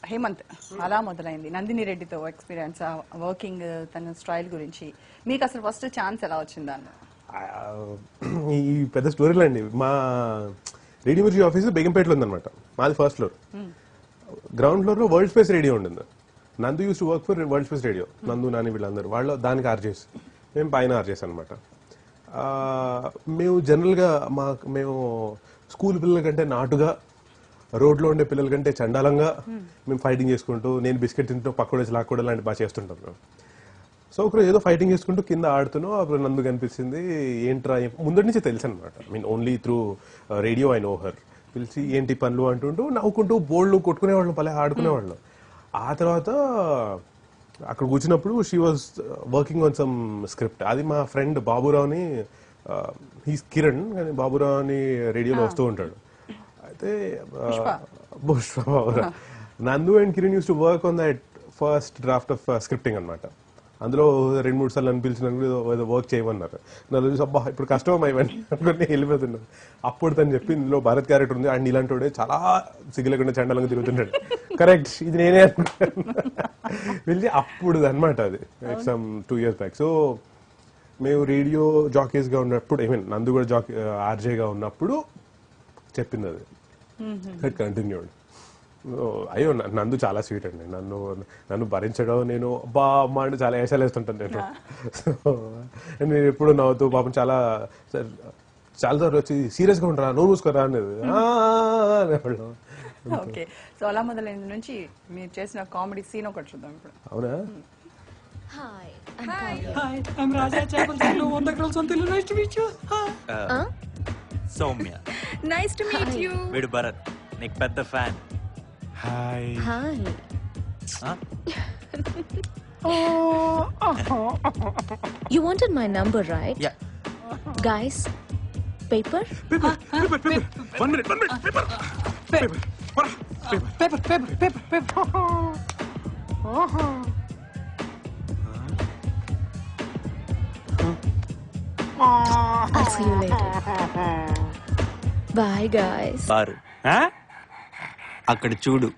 హేమంత్ అలా మొదలైంది నందిని రెడ్డితో ఎక్స్పీరియన్స్ వర్కింగ్ తన స్టైల్ గురించి మీకు అసలు ఫస్ట్ ఛాన్స్ ఎలా వచ్చింది దాన్ని? ఈ పెద్ద స్టోరీలు అండి. మా రేడియో మిర్చి ఆఫీస్ బేగంపేటలో ఉందన్నమాట. మాది ఫస్ట్ ఫ్లోర్. గ్రౌండ్ ఫ్లోర్ లో వరల్డ్ స్పేస్ రేడియో ఉంటుంది. నందు use to work for world space radio. నందు నాని వీళ్ళందరూ వాళ్ళు దానికి ఆర్జేస్, మేము పైన ఆర్జేస్ అనమాట. మేము జనరల్గా మేము స్కూల్ పిల్లల కంటే నాటుగా, రోడ్లో ఉండే పిల్లల కంటే చండాలంగా మేము ఫైటింగ్ చేసుకుంటూ, నేను బిస్కెట్ తింటూ పక్కడేసి వచ్చి లాక్కోవడం లాంటి బాగా చేస్తుంటాం మేము. సో ఒకరోజు ఏదో ఫైటింగ్ చేసుకుంటూ కింద ఆడుతున్నాం. అప్పుడు నందు కనిపించింది. ఏంట్రా, ముందటి నుంచి తెలుసు అనమాట. Only through radio I know her. పిలిచి ఏంటి పనులు అంటుంటూ నవ్వుకుంటూ బోల్డ్లు కొట్టుకునేవాళ్ళం, పలే ఆడుకునేవాళ్ళం. ఆ తర్వాత అక్కడ కూర్చున్నప్పుడు she was working on some script. అది మా ఫ్రెండ్ బాబురావుని, హీస్ కిరణ్, కానీ బాబురావు అని రేడియోలో వస్తూ ఉంటాడు. అయితే పుష్ప బాబురావు, నందు and Kiran use to work on that first draft of scripting అనమాట. అందులో 2-3 సార్లు అనిపించినప్పుడు ఏదో వర్క్ చేయమన్నారు. నన్ను చూసి అబ్బా ఇప్పుడు కష్టం అయిపోయింది అనుకుని వెళ్ళిపోతున్నాను. అప్పుడు తను చెప్పి ఇందులో భరత్ క్యారెక్టర్ ఉంది అండ్ ఇలాంటి వాడే చాలా సిగ్గులేకుండా చండాలంగా తిరుగుతున్నాడు. కరెక్ట్, ఇది నేనే అనుకున్నాను. వెళ్ళి అప్పుడు అనమాట అది సమ్ 2 years బ్యాక్. సో మేము రేడియో జాకీస్గా ఉన్నప్పుడు, నందు కూడా ఆర్జేగా ఉన్నప్పుడు చెప్పింది అది. That continued. అయ్యో నందు చాలా స్వీట్ అండి. నన్ను భరించడం, నేను అబ్బా అమ్మ అంటే చాలా వేషాలు వేస్తుంటాను నేను. సో నేను ఎప్పుడు నవ్వుతూ పాపం చాలా సార్లు వచ్చి సీరియస్గా ఉంటారా, నువ్వు మూసుకోరా అనేది అనేవాళ్ళు. ఓకే, సో అలా మొదలైన నుంచి మీరు చేసిన కామెడీ సీన్ ఒకటి చూద్దాం ఇప్పుడు. అవునా? Hi, I'm Raja Chapel. One the girls on the nice to meet you. Soumya, nice to meet you. వీడు భరత్, నీకు పెద్ద fan. Hi. Hi. You wanted my number, right? Yeah. Guys, paper? Paper. 1 minute. Paper. I'll see you later. Bye, guys. బారు అక్కడ చూడు.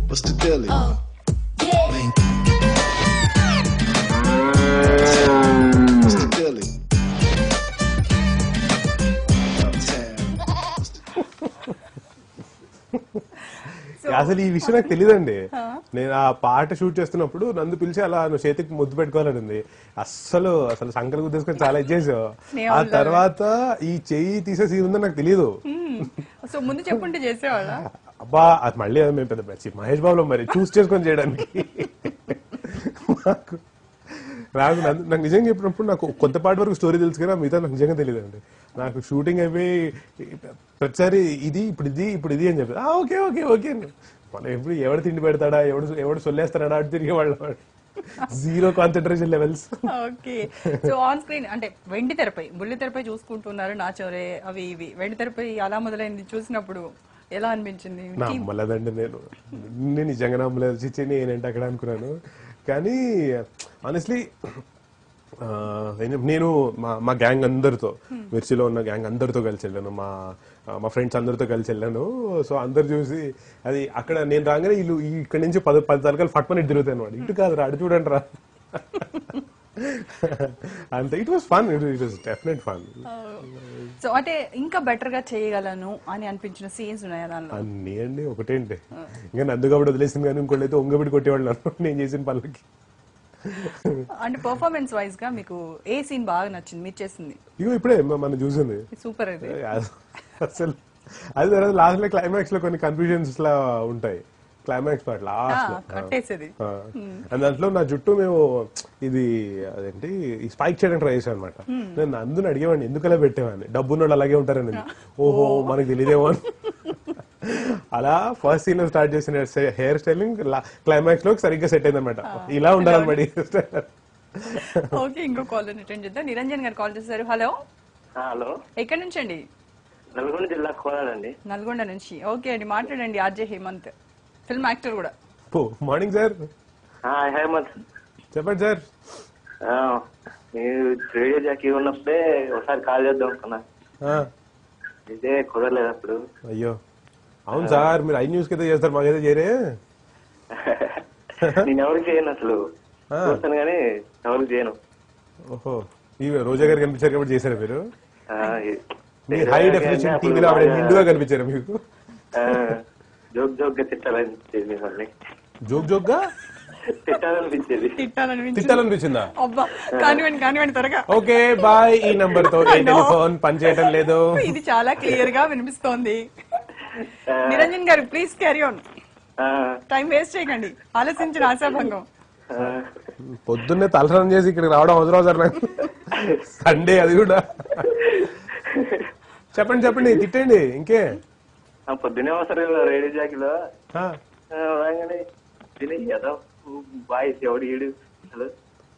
What's the deal? What's the deal? అసలు ఈ విషయం నాకు తెలియదండి. నేను ఆ పాట షూట్ చేస్తున్నప్పుడు నందు పిలిచి అలా నువ్వు చేతికి ముద్దు పెట్టుకోవాలని ఉంది. అస్సలు సంకలు గుద్దేసుకొని చాలా ఇచ్చేసావు. ఆ తర్వాత ఈ చెయ్యి తీసేసి ఉందని నాకు తెలియదు. సో ముందు చెప్పుంటే చేసేవాళ్ళ? అబ్బా అది మళ్ళీ మేము పెద్ద మహేష్ బాబులో మరి చూస్ చేసుకొని చేయడానికి. నాకు నిజంగా చెప్పినప్పుడు నాకు కొంతపాటి వరకు స్టోరీ తెలుసు కదా, మిగతా నాకు నిజంగా తెలియదు అండి. నాకు షూటింగ్ అయిపోయి ప్రతిసారి ఇప్పుడు ఇది అని చెప్పి ఓకే మనం ఎప్పుడు ఎవడు తిండి పెడతాడా, ఎవడు సొల్లేస్తాడా అటు తిరిగే వాళ్ళు. Zero concentration levels. Okay, so on screen అంటే వెండి తెరపై, బుల్లి తెరపై చూసుకుంటున్నారు నా చోరే అవి ఇవి. వెండి తెరపై అలా మొదలైంది చూసినప్పుడు ఎలా అనిపించింది? నమ్మలేదండి. నేను నిజంగా నమ్మలేదు. చిచ్చి నేనేంటి అక్కడ అనుకున్నాను. కానీ ఆనెస్ట్లీ నేను మా గ్యాంగ్ అందరితో, మిర్చిలో ఉన్న గ్యాంగ్ అందరితో కలిసి వెళ్ళాను. మా ఫ్రెండ్స్ అందరితో కలిసి వెళ్ళాను. సో అందరు చూసి అది అక్కడ నేను రాగానే వీళ్ళు ఇక్కడ నుంచి 10 తలకాలు ఫట్మని ఇటు తిరుగుతాయి అనమాట. ఇటు కాదు రా, అటు చూడండి రా అంతే. It was fun, it was definite fun. So అంటే ఇంకా బెటర్ గా చేయగలను అని అనిపించిన సీన్స్ ఉన్నాయా దానిలో? అన్నీ అండి. ఒకటేంటి ఇంకా నందు కాబట్టి వదిలేసింది, కానీ ఇంకోళ్ళైతే ఒంగబెట్టి కొట్టేవాళ్ళు నేను చేసిన పనులకి. అంటే పర్ఫార్మెన్స్ వైజ్ గా మీకు ఏ సీన్ బాగా నచ్చింది మీరు చేసింది? ఇగో ఇప్పుడే మనం చూసింది సూపర్. అది అసలు అది లాస్ట్ లో క్లైమాక్స్ లో కొన్ని కన్ఫ్యూజన్స్ లా ఉంటాయి. క్లైమాక్స్ పార్ట్ లాస్ట్ కట్టేసేది. దాంట్లో నా జుట్టు మేము ఇది అదేంటి ఈ స్పైక్ చేయడానికి ట్రై చేశాను అనమాట. నేను నందుని అడిగేవాడిని ఎందుకలా పెట్టేవాడిని, డబ్బున్న వాళ్ళు అలాగే ఉంటారని. ఓహో మనకు తెలియదేమో అని. అలా ఫస్ట్ సీన్ లో స్టార్ట్ చేసిన హెయిర్ స్టైలింగ్ క్లైమాక్స్ లో సరిగ్గా సెట్ అయింది అనమాట. ఇలా ఉండాలన్నమాట. ఓకే, ఇంకో కాల్ అటెండ్ చేద్దాం. నిరంజన్ గారు కాల్ చేశారు. హలో. హలో, ఎక్కడి నుంచి అండి? నల్గొండ జిల్లా కోలాడండి. నల్గొండ నుంచి. ఓకే అండి, మాట్లాడండి. ఆర్జే హేమంత్. ఫిల్మ్ యాక్టర్ కూడా. Morning sir. హేమంత్ చెప్పండి సార్. మీరు రేడియో జాకీ ఉన్నప్పుడే ఒకసారి కాల్ చేద్దాం అనుకున్నా, ఇదే కుదరలేదు అప్పుడు. అయ్యో అవును సార్, మీరు ఐ న్యూస్ కింద చేస్తారు, మాకైతే చేయరే. నేను ఎవరికి చేయను అసలు, చూస్తాను కానీ ఎవరికి చేయను. ఓహో, ఈ రోజా గారు కనిపించారు కాబట్టి చేశారా మీరు? మీ హై డెఫినేషన్ టీవీలో ఆవిడ నిండుగా కనిపించారా మీకు? జోక్ జోక్ గా తిట్టాలనిపించేది మిమ్మల్ని. జోక్ జోక్ గా తిట్టాలనిపించేది. తిట్టాలనిపించిందా? అబ్బా, కానివ్వండి త్వరగా. Okay bye. ఈ నంబర్ తో టెలిఫోన్ పనిచేయటం లేదు. ఇది చాలా క్లియర్ గా వినిపిస్తోంది. నిరంజన్ గారు please carry on, time waste చేయకండి, ఆలోచించిన ఆశాభంగం. పొద్దున్నే తలస్నానం చేసి ఇక్కడికి రావడం అవసరం సార్ నాకు, సండే అది కూడా. చెప్పండి తిట్టండి. ఇంకే పొద్దునే వస్తారు రేడియో జాకీలో రాగానే తిని ఏదో బాయ్ ఎవడు ఈడు హలో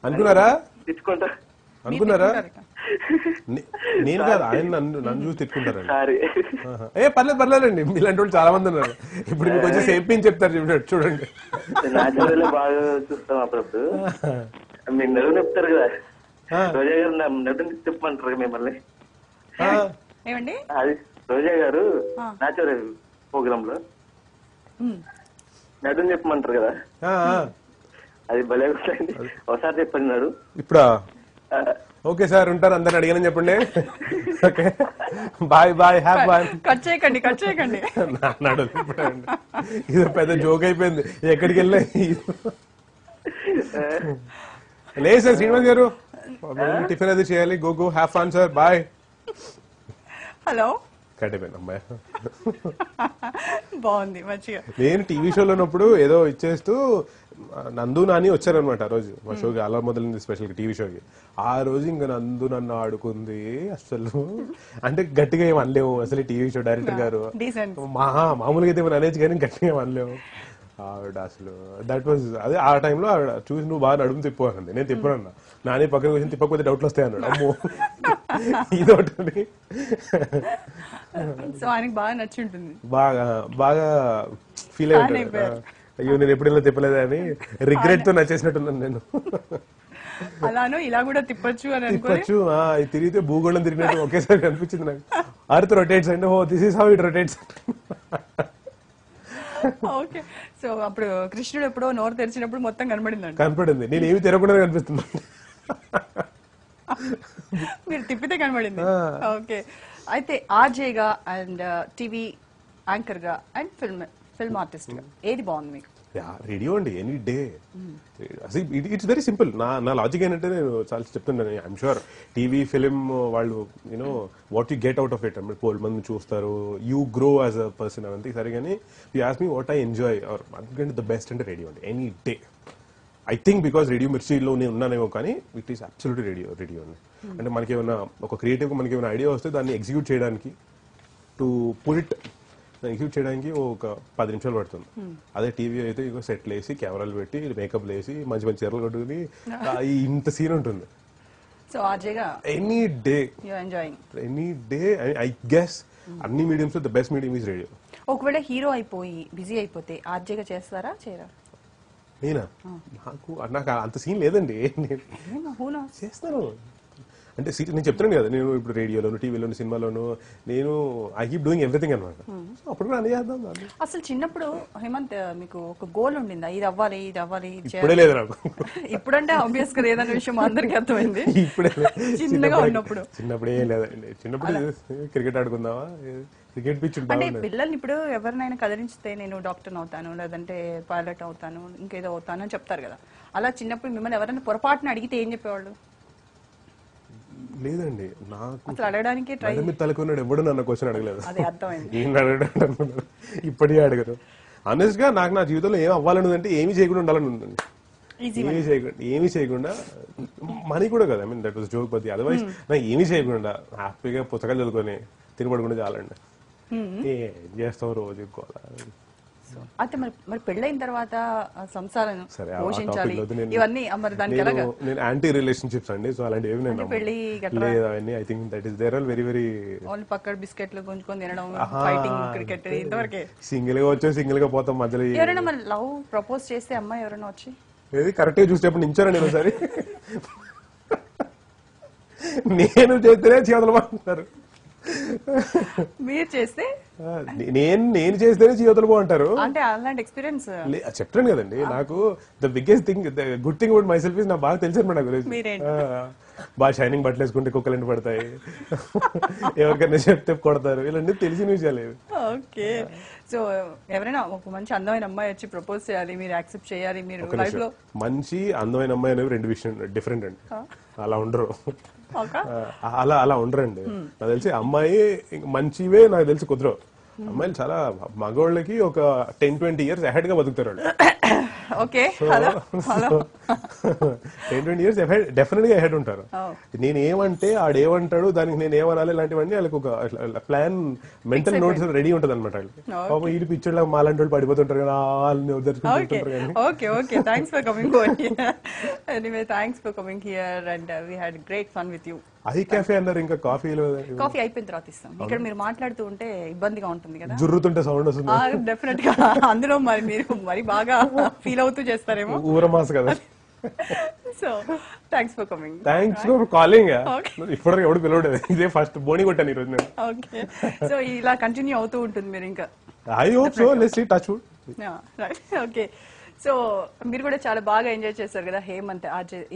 అనుకున్నారా? తిట్టుకుంటా అనుకున్నారా? నేను కాదు, ఆయన నన్ను చూసి తిట్టుకుంటారండి. సారీ. పర్లేదండి, మీలాంటి వాళ్ళు చాలా మంది ఉన్నారు. ఇప్పుడు మీకు వచ్చి సేఫ్ చెప్తారు చూడండి. నా చదువులో బాగా చూస్తాం అప్పుడప్పుడు. మీరు నడువు చెప్తారు కదా, రోజా గారు నడుని తిప్పమంటారు మిమ్మల్ని. ఏమండి అది రోజా గారు నాచురల్ ప్రోగ్రామ్ లో నడుని చెప్పమంటారు కదా, అది భలే ఒకసారి చెప్పండి నడు. ఇప్పుడా? ఓకే సార్, ఉంటారు, అందరిని అడిగానని చెప్పండి. Okay bye have bye. Cut చేయకండి. నడు ఇది పెద్ద జోక్ అయిపోయింది, ఎక్కడికి వెళ్ళా. లేదు సార్ శ్రీనివాస్ గారు, టిఫిన్ అది చేయాలి. Go have fun sir, bye. Hello కట్టిపోయిన అమ్మాయి. బాగుంది మంచిగా. నేను టీవీ షోలో ఉన్నప్పుడు ఏదో ఇచ్చేస్తూ నందు నాని వచ్చారనమాట ఆ రోజు మా షోకి, అలా మొదలైంది స్పెషల్ టీవీ షోకి. ఆ రోజు ఇంకా నందు నన్ను ఆడుకుంది అసలు, అంటే గట్టిగా ఏం అనలేము అసలు. టీవీ షో డైరెక్టర్ గారు మామూలుగా అయితే మనం అనేసి కానీ గట్టిగా ఏం అనలేము. ఆవిడ అసలు దట్ వాజ్ అదే ఆ టైంలో ఆవిడ చూసి నువ్వు బాగా నడుము తిప్పానండి. నేను తిప్పనన్నా, నాని పక్కన కూర్చొని తిప్పకపోతే డౌట్లు వస్తాయి అన్నాడు. అమ్మో ఇదొకటి. సో ఆయనకి బాగా నచ్చి ఉంటుంది, బాగా ఫీల్ అయి ఉంటాడు. అయ్యో నేను ఎప్పుడైనా తిప్పలేదా అని రిగ్రెట్ తో నచ్చేసినట్టున్నాను నేను. అలానో ఇలా కూడా తిప్పొచ్చు అని తిప్పొచ్చు, తిరిగితే భూగోళం తిరిగినట్టు ఒకేసారి కనిపించింది నాకు. అర్త్ రొటేట్స్ అంటే oh this is how it rotates. Okay, so అప్పుడు కృష్ణుడు ఎప్పుడో నోరు తెరిచినప్పుడు మొత్తం కనపడింది, నేను ఏమి తిరగకుండా కనిపిస్తుంది. మీరు తిప్పితే కనబడింది. ఓకే, అయితే ఆర్జేగా అండ్ టీవీ యాంకర్ గా అండ్ ఫిల్మ్ ఆర్టిస్ట్ గా ఏది బాగుంది మీకు? రేడియో అండి, any day. It's very simple. నా లాజిక్ ఏంటంటే నేను చాలా చెప్తున్నాను, ఐఎమ్ షూర్ టీవీ ఫిలిం వాళ్ళు you know what you get out of it, అంటే 12 మంది చూస్తారు, you grow as a person అవంతా సరే. కానీ you ask me what I enjoy or అందుకంటే ద బెస్ట్ అంటే రేడియో అండి, any day. I think because radio మిర్చిలో నేను ఉన్నానేమో, కానీ ఇట్ ఈస్ అబ్సల్యూట్లీ రేడియో అండి. అంటే మనకి ఏమైనా ఒక క్రియేటివ్ మనకి ఏమైనా ఐడియా వస్తే దాన్ని ఎగ్జిక్యూట్ చేయడానికి ఎగ్జిక్యూట్ చేయడానికి ఒక 10 నిమిషాలు పడుతుంది. అదే టీవీ అయితే ఇక సెట్లు వేసి కెమెరాలు పెట్టి మేకప్ వేసి మంచి మంచి చీరలు కట్టుకుని ఇంత సీన్ ఉంటుంది. సో ఆర్జేగా ఎనీ డే ఐ గెస్ అన్ని మీడియంస్ లో the best medium is radio. ఒకవేళ హీరో అయిపోయి బిజీ అయిపోతే ఆర్జేగా చేస్తారా చేయరా? నేనా? నాకు అంత సీన్ లేదండి, చేస్తాను. అంటే నేను చెప్తున్నాను కదా, నేను ఇప్పుడు రేడియోలోను, టీవీలోను, సినిమాలోను నేను ఐ కీప్ డూయింగ్ ఎవ్రీథింగ్ అనమాట. అప్పుడు అన్ని చేద్దాం. అసలు చిన్నప్పుడు హేమంత్ మీకు ఒక గోల్ ఉండిందా, ఇది అవ్వాలి ఇప్పుడే లేదు నాకు. ఇప్పుడంటే ఆబ్వియస్ గా ఏదైనా విషయం అందరికి అర్థమైంది. ఇప్పుడే చిన్నగా ఉన్నప్పుడు ఏం లేదండి. చిన్నప్పుడు క్రికెట్ ఆడుకుందామా, క్రికెట్ పిచ్ అంటే పిల్లల్ని ఇప్పుడు ఎవరినైనా కదిలించితే నేను డాక్టర్ అవుతాను, లేదంటే పైలట్ అవుతాను, ఇంకేదో అవుతాను అని చెప్తారు కదా. అలా చిన్నప్పుడు మిమ్మల్ని ఎవరైనా పొరపాటున అడిగితే ఏం చెప్పేవాళ్ళు? లేదండి, నాకు అసలు అడగడానికి తలకున్నాడు ఎవడు నన్ను క్వశ్చన్ అడగలేదు. అదే అర్థమైంది. ఏం అడగడం అనుకున్నారు, ఇప్పటికే అడగరు. ఆనెస్ట్ గా నాకు నా జీవితంలో ఏం అవ్వాలని ఉందంటే ఏమీ చేయకుండా ఉండాలని ఉందండి. ఏమీ చేయకుండా మనీ కూడా కదా, I mean that was joke, but otherwise నాకు ఏమీ చేయకుండా హ్యాపీగా పుస్తకాలు చదువుకొని తినబడకుండా చాలండి. ఏం చేస్తాం రోజు. అయితే మరి పెళ్ళైన తర్వాత ఆ సంసారం సరే ఆ పోషించాలి topic లో ఇవన్నీ మరి దానికి ఎలాగా నేను యాంటీ రిలేషన్షిప్స్ అండి, సో అలాంటి ఏమి నేను పెళ్లి గట్రా? లేదు అవన్నీ. I think that is there all very very only పక్కడ బిస్కెట్లు గుంజుకొని తినడం, ఫైటింగ్, క్రికెట్ ఇంతవరకే. సింగిల్ గా వచ్చి సింగిల్ గా పోతాం మధ్యలో. ఎవరైనా మరి లవ్ ప్రపోజ్ చేస్తే అమ్మాయి ఎవరైనా వచ్చి ఏది కరెక్ట్ గా చూసేప్పుడు నించారా నేను ఒకసారి నేను చేస్తేనే చీవతలు బాగుంటారు, మీరు చేస్తే నేను చేస్తేనే చీవతలు బాగుంటారు. అంటే అలాంటి ఎక్స్పీరియన్స్ చెప్తాను కదండి, నాకు the biggest thing the good thing about my self is నాకు బాగా తెలిసారు నా గురించి. మీరేంటి? బాగా షైనింగ్ బట్టలు వేసుకుంటే కుక్కలు ఎండి పడతాయి, ఎవరికైనా చెప్తే కొడతారు, ఇలాంటి తెలిసిన విషయాలు ఇవి. ఓకే. సో ఎవరైనా ఒక మంచి అందమైన అమ్మాయి వచ్చి ప్రపోజ్ చేయాలి, మీరు యాక్సెప్ట్ చేయాలి, మీరు ఒక లైఫ్ లో నిమిషం. మంచి అందమైన అమ్మాయి అనేవి రెండు విషయం డిఫరెంట్ అండి, అలా ఉండరు. అలా ఉండరండి. నాకు తెలిసి అమ్మాయి మంచివే నాకు తెలిసి కుదరవు. అమ్మాయిలు చాలా మగవాళ్ళకి ఒక 10-20 years అహెడ్ గా బతుకుతారు వాళ్ళు. Okay. Hello hello 10-20 years definite గా అహెడ్ ఉంటారు. నేను ఏమంటే ఆడేమంటాడు దానికి నేను ఏమనాలి ఇలాంటివన్నీ వాళ్ళకి ఒక ప్లాన్ మెంటల్ నోట్స్ రెడీ ఉంటుంది అనమాట. వాళ్ళకి ఈ పిక్చర్ మాలాంటి వాళ్ళు పడిపోతుంటారు కదా, వాళ్ళని ఉద్ధరించుకుంటుంటారు కానీ. Okay okay, thanks for coming over here. Anyway thanks for coming here and we had great fun with you. I coffee అన్నారు, ఇంకా కాఫీలో కాఫీ అయిపోయిన తర్వాత ఇస్తాం. ఇక్కడ మీరు మాట్లాడుతూ ఉంటే ఇబ్బందిగా ఉంటుంది కదా, జుర్రుతుంటే సౌండ్ వస్తుంది. డెఫినెట్ గా అందులో మరి మీరు మరి బాగా ఫీల్ అవుతూ చేస్తారేమో. ఊరమాస కదా. So thanks for coming. Thanks for calling. ఇప్పుడు ఎవడు పిలవలేదు, ఇదే ఫస్ట్ బోని కొట్టాను ఈరోజు నేను. ఓకే. సో ఇలా కంటిన్యూ అవుతూ ఉంటుంది మీరు ఇంకా. I hope so, let's see, touch wood. Okay. So మీరు కూడా చాలా బాగా ఎంజాయ్ చేశారు కదా హేమంత్.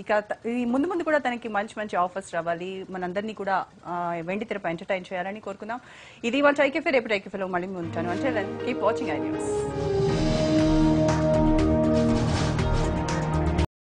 ఇక ఈ ముందు ముందు కూడా తనకి మంచి మంచి ఆఫర్స్ రావాలి, మనందరినీ కూడా వెండి తెరపై ఎంటర్టైన్ చేయాలని కోరుకుందాం. ఇది వాళ్ళ ఐకేఫే, రేపు ఐకేఫేలో మళ్ళీ ఉంటాను. అంటే కీప్ వాచింగ్ ఐ న్యూస్.